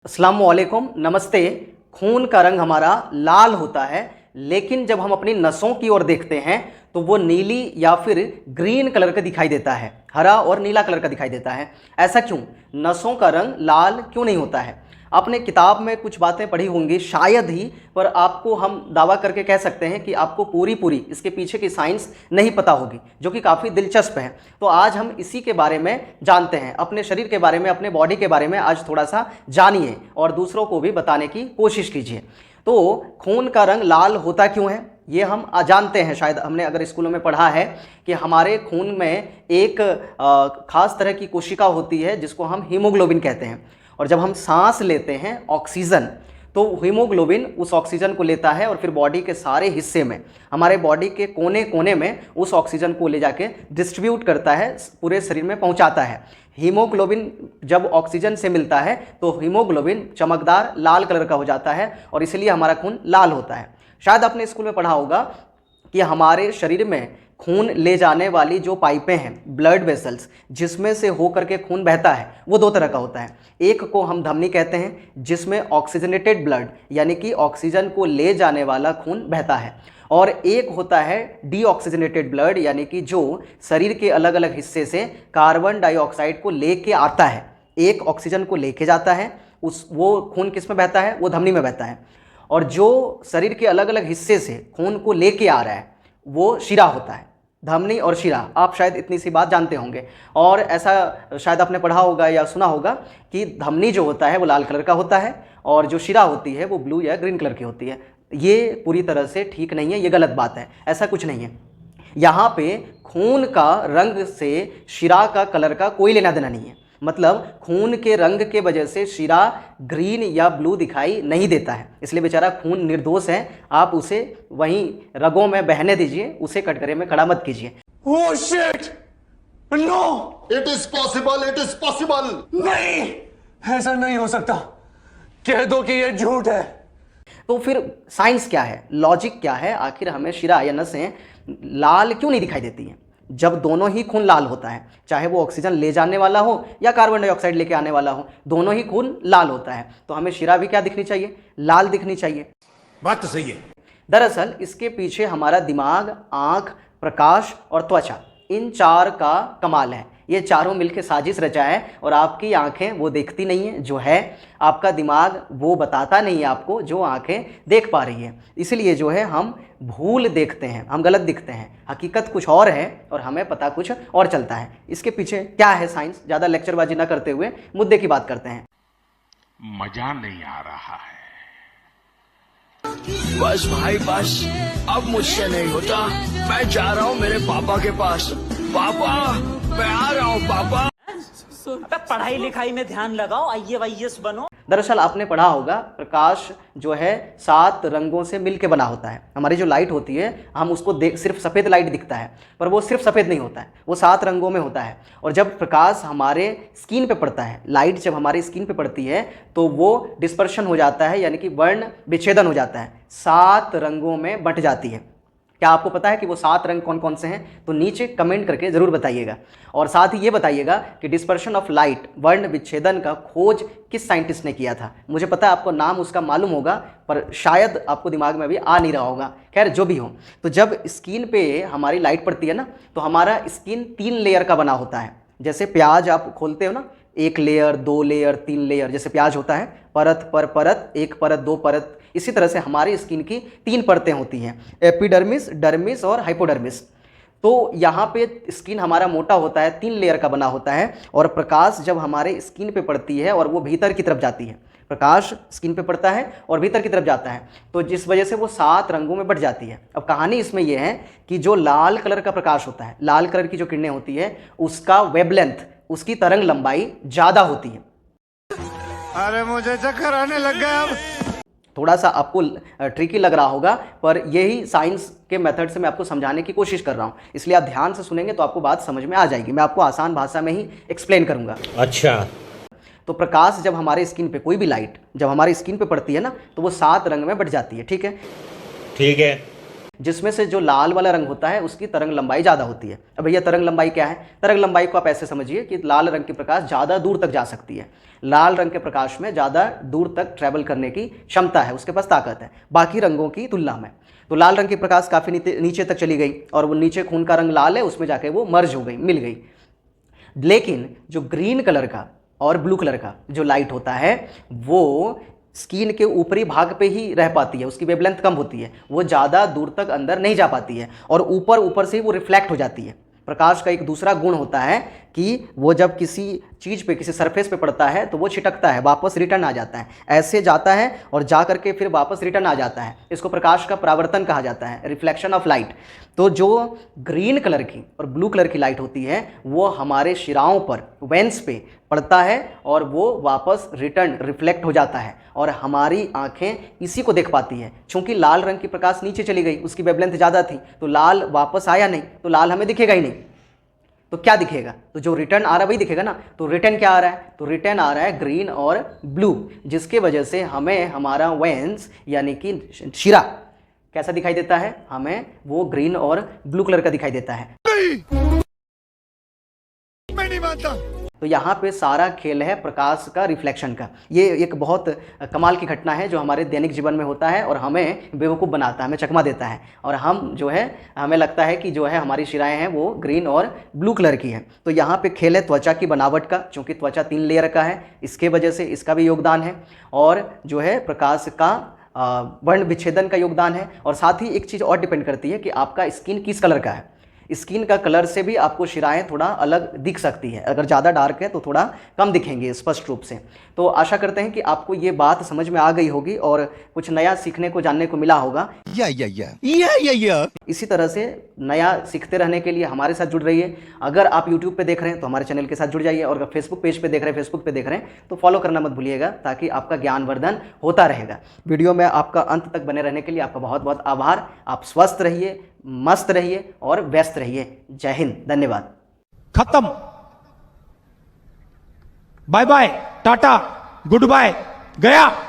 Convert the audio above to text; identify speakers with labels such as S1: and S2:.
S1: अस्सलामुअलैकुम, नमस्ते। खून का रंग हमारा लाल होता है, लेकिन जब हम अपनी नसों की ओर देखते हैं तो वो नीली या फिर ग्रीन कलर का दिखाई देता है, हरा और नीला कलर का दिखाई देता है। ऐसा क्यों? नसों का रंग लाल क्यों नहीं होता है? आपने किताब में कुछ बातें पढ़ी होंगी शायद ही, पर आपको हम दावा करके कह सकते हैं कि आपको पूरी इसके पीछे की साइंस नहीं पता होगी, जो कि काफ़ी दिलचस्प है। तो आज हम इसी के बारे में जानते हैं, अपने शरीर के बारे में, अपने बॉडी के बारे में आज थोड़ा सा जानिए और दूसरों को भी बताने की कोशिश कीजिए। तो खून का रंग लाल होता क्यों है ये हम जानते हैं। शायद हमने अगर स्कूलों में पढ़ा है कि हमारे खून में एक खास तरह की कोशिका होती है जिसको हम हीमोग्लोबिन कहते हैं, और जब हम सांस लेते हैं ऑक्सीजन, तो हीमोग्लोबिन उस ऑक्सीजन को लेता है और फिर बॉडी के सारे हिस्से में, हमारे बॉडी के कोने कोने में उस ऑक्सीजन को ले जाके डिस्ट्रीब्यूट करता है, पूरे शरीर में पहुंचाता है। हीमोग्लोबिन जब ऑक्सीजन से मिलता है तो हीमोग्लोबिन चमकदार लाल कलर का हो जाता है और इसलिए हमारा खून लाल होता है। शायद आपने स्कूल में पढ़ा होगा कि हमारे शरीर में खून ले जाने वाली जो पाइपें हैं, ब्लड वेसल्स, जिसमें से होकर के खून बहता है, वो दो तरह का होता है। एक को हम धमनी कहते हैं, जिसमें ऑक्सीजनेटेड ब्लड यानी कि ऑक्सीजन को ले जाने वाला खून बहता है, और एक होता है डीऑक्सीजनेटेड ब्लड यानी कि जो शरीर के अलग अलग हिस्से से कार्बन डाइऑक्साइड को लेके आता है, एक ऑक्सीजन को लेके जाता है, वो खून किस में बहता है? वो धमनी में बहता है। और जो शरीर के अलग अलग हिस्से से खून को लेके आ रहा है वो शिरा होता है। धमनी और शिरा, आप शायद इतनी सी बात जानते होंगे। और ऐसा शायद आपने पढ़ा होगा या सुना होगा कि धमनी जो होता है वो लाल कलर का होता है और जो शिरा होती है वो ब्लू या ग्रीन कलर की होती है। ये पूरी तरह से ठीक नहीं है, ये गलत बात है, ऐसा कुछ नहीं है। यहाँ पे खून का रंग से शिरा का कलर का कोई लेना देना नहीं है। मतलब खून के रंग के वजह से शिरा ग्रीन या ब्लू दिखाई नहीं देता है, इसलिए बेचारा खून निर्दोष है। आप उसे वहीं रगों में बहने दीजिए, उसे कटघरे में खड़ा मत कीजिए।
S2: Oh shit! No!
S3: It is possible, it is possible.
S2: नहीं, ऐसा नहीं हो सकता। कह दो कि यह झूठ है।
S1: तो फिर साइंस क्या है, लॉजिक क्या है? आखिर हमें शिरा या नसें लाल क्यों नहीं दिखाई देती हैं जब दोनों ही खून लाल होता है? चाहे वो ऑक्सीजन ले जाने वाला हो या कार्बन डाइऑक्साइड लेके आने वाला हो, दोनों ही खून लाल होता है। तो हमें शिरा भी क्या दिखनी चाहिए? लाल दिखनी चाहिए।
S2: बात तो सही है।
S1: दरअसल इसके पीछे हमारा दिमाग, आंख, प्रकाश और त्वचा, इन चार का कमाल है। ये चारों मिलकर साजिश रचा है और आपकी आंखें वो देखती नहीं है जो है, आपका दिमाग वो बताता नहीं है आपको जो आंखें देख पा रही है। इसलिए जो है हम भूल देखते हैं, हम गलत दिखते हैं, हकीकत कुछ और है और हमें पता कुछ और चलता है। इसके पीछे क्या है साइंस? ज़्यादा लेक्चरबाजी ना करते हुए मुद्दे की बात करते हैं।
S4: मजा नहीं आ रहा है।
S5: बस भाई बस, अब मुझसे नहीं होता। मैं जा रहा हूँ मेरे पापा के पास। पापा, मैं आ रहा हूँ पापा।
S6: अबे पढ़ाई लिखाई में ध्यान लगाओ, IAS बनो।
S1: दरअसल आपने पढ़ा होगा प्रकाश जो है 7 रंगों से मिलकर बना होता है। हमारी जो लाइट होती है हम उसको देख, सिर्फ सफ़ेद लाइट दिखता है, पर वो सिर्फ सफ़ेद नहीं होता है, वो 7 रंगों में होता है। और जब प्रकाश हमारे स्किन पे पड़ता है, लाइट जब हमारी स्किन पे पड़ती है तो वो डिस्पर्शन हो जाता है, यानी कि वर्ण विच्छेदन हो जाता है, 7 रंगों में बंट जाती है। क्या आपको पता है कि वो 7 रंग कौन कौन से हैं? तो नीचे कमेंट करके ज़रूर बताइएगा। और साथ ही ये बताइएगा कि डिस्पर्शन ऑफ लाइट, वर्ण विच्छेदन का खोज किस साइंटिस्ट ने किया था? मुझे पता है आपको नाम उसका मालूम होगा, पर शायद आपको दिमाग में अभी आ नहीं रहा होगा। खैर जो भी हो, तो जब स्किन पे हमारी लाइट पड़ती है ना, तो हमारा स्किन 3 लेयर का बना होता है। जैसे प्याज आप खोलते हो ना, 1 लेयर, 2 लेयर, 3 लेयर, जैसे प्याज होता है, परत पर परत, 1 परत, 2 परत। इसी तरह से हमारी स्किन की 3 परतें होती हैं, एपिडर्मिस, डर्मिस और हाइपोडर्मिस। तो यहाँ पे स्किन हमारा मोटा होता है, 3 लेयर का बना होता है, और प्रकाश जब हमारे स्किन पे पड़ती है और वो भीतर की तरफ जाती है, प्रकाश स्किन पे पड़ता है और भीतर की तरफ जाता है, तो जिस वजह से वो 7 रंगों में बट जाती है। अब कहानी इसमें यह है कि जो लाल कलर का प्रकाश होता है, लाल कलर की जो किरणें होती है, उसका वेवलेंथ, उसकी तरंग लंबाई ज़्यादा होती है।
S2: अरे मुझे चक्कर आने लग गया। अब
S1: थोड़ा सा आपको ट्रिकी लग रहा होगा, पर यही साइंस के मेथड से मैं आपको समझाने की कोशिश कर रहा हूँ, इसलिए आप ध्यान से सुनेंगे तो आपको बात समझ में आ जाएगी। मैं आपको आसान भाषा में ही एक्सप्लेन करूँगा।
S5: अच्छा।
S1: तो प्रकाश जब हमारे स्किन पे, कोई भी लाइट जब हमारी स्किन पे पड़ती है ना, तो वो 7 रंग में बट जाती है। ठीक है?
S5: ठीक है।
S1: जिसमें से जो लाल वाला रंग होता है उसकी तरंग लंबाई ज़्यादा होती है। अब भैया तरंग लंबाई क्या है? तरंग लंबाई को आप ऐसे समझिए कि लाल रंग की प्रकाश ज़्यादा दूर तक जा सकती है। लाल रंग के प्रकाश में ज़्यादा दूर तक ट्रैवल करने की क्षमता है, उसके पास ताकत है बाकी रंगों की तुलना में। तो लाल रंग की प्रकाश काफ़ी नीचे तक चली गई और वो नीचे खून का रंग लाल है, उसमें जाके वो मर्ज हो गई, मिल गई। लेकिन जो ग्रीन कलर का और ब्लू कलर का जो लाइट होता है वो स्किन के ऊपरी भाग पे ही रह पाती है, उसकी वेवलेंथ कम होती है, वो ज़्यादा दूर तक अंदर नहीं जा पाती है और ऊपर से ही वो रिफ्लेक्ट हो जाती है। प्रकाश का एक दूसरा गुण होता है कि वो जब किसी चीज़ पे, किसी सरफेस पे पड़ता है तो वो छिटकता है, वापस रिटर्न आ जाता है, ऐसे जाता है और जा करके फिर वापस रिटर्न आ जाता है। इसको प्रकाश का परावर्तन कहा जाता है, रिफ्लेक्शन ऑफ लाइट। तो जो ग्रीन कलर की और ब्लू कलर की लाइट होती है वो हमारे शिराओं पर, वेंस पे पड़ता है और वो वापस रिटर्न रिफ्लेक्ट हो जाता है और हमारी आंखें इसी को देख पाती है। चूंकि लाल रंग की प्रकाश नीचे चली गई, उसकी वेवलेंथ ज़्यादा थी, तो लाल वापस आया नहीं, तो लाल हमें दिखेगा ही नहीं। तो क्या दिखेगा? तो जो रिटर्न आ रहा है वही दिखेगा ना। तो रिटर्न क्या आ रहा है? तो रिटर्न आ रहा है ग्रीन और ब्लू, जिसके वजह से हमें हमारा वेंस यानी कि शिरा कैसा दिखाई देता है? हमें वो ग्रीन और ब्लू कलर का दिखाई देता है।
S5: मैं नहीं मानता।
S1: तो यहाँ पे सारा खेल है प्रकाश का, रिफ्लेक्शन का। ये एक बहुत कमाल की घटना है जो हमारे दैनिक जीवन में होता है और हमें बेवकूफ़ बनाता है, हमें चकमा देता है और हम जो है, हमें लगता है कि जो है हमारी शिराएं हैं वो ग्रीन और ब्लू कलर की है। तो यहाँ पे खेल है त्वचा की बनावट का, चूँकि त्वचा 3 लेयर का है, इसके वजह से इसका भी योगदान है और जो है प्रकाश का वर्ण विच्छेदन का योगदान है। और साथ ही एक चीज़ और डिपेंड करती है कि आपका स्किन किस कलर का है। स्किन का कलर से भी आपको शिराएं थोड़ा अलग दिख सकती है, अगर ज़्यादा डार्क है तो थोड़ा कम दिखेंगे स्पष्ट रूप से। तो आशा करते हैं कि आपको ये बात समझ में आ गई होगी और कुछ नया सीखने को, जानने को मिला होगा। इसी तरह से नया सीखते रहने के लिए हमारे साथ जुड़ रहिए। अगर आप यूट्यूब पे देख रहे हैं तो हमारे चैनल के साथ जुड़ जाइए और अगर फेसबुक पेज पे देख रहे हैं, फेसबुक पे देख रहे हैं तो फॉलो करना मत भूलिएगा, ताकि आपका ज्ञानवर्धन होता रहेगा। वीडियो में आपका अंत तक बने रहने के लिए आपका बहुत बहुत आभार। आप स्वस्थ रहिए, मस्त रहिए और व्यस्त रहिए। जय हिंद, धन्यवाद।
S7: खत्म। Bye bye, tata, good bye, गया।